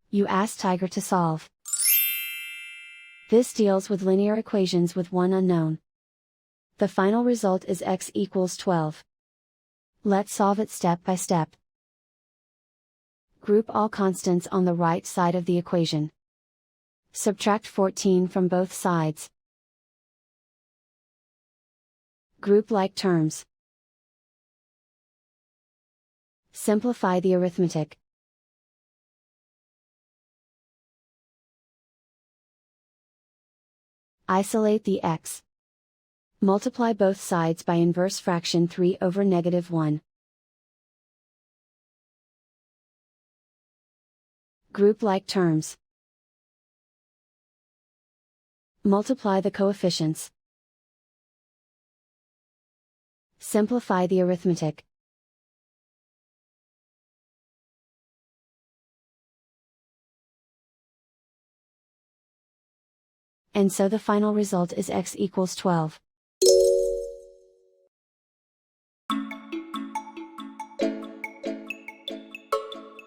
You ask Tiger to solve. This deals with linear equations with one unknown. The final result is x equals 12. Let's solve it step by step. Group all constants on the right side of the equation. Subtract 14 from both sides. Group like terms. Simplify the arithmetic. Isolate the x. Multiply both sides by inverse fraction 3 over -1. Group like terms. Multiply the coefficients. Simplify the arithmetic. And so the final result is x equals 12.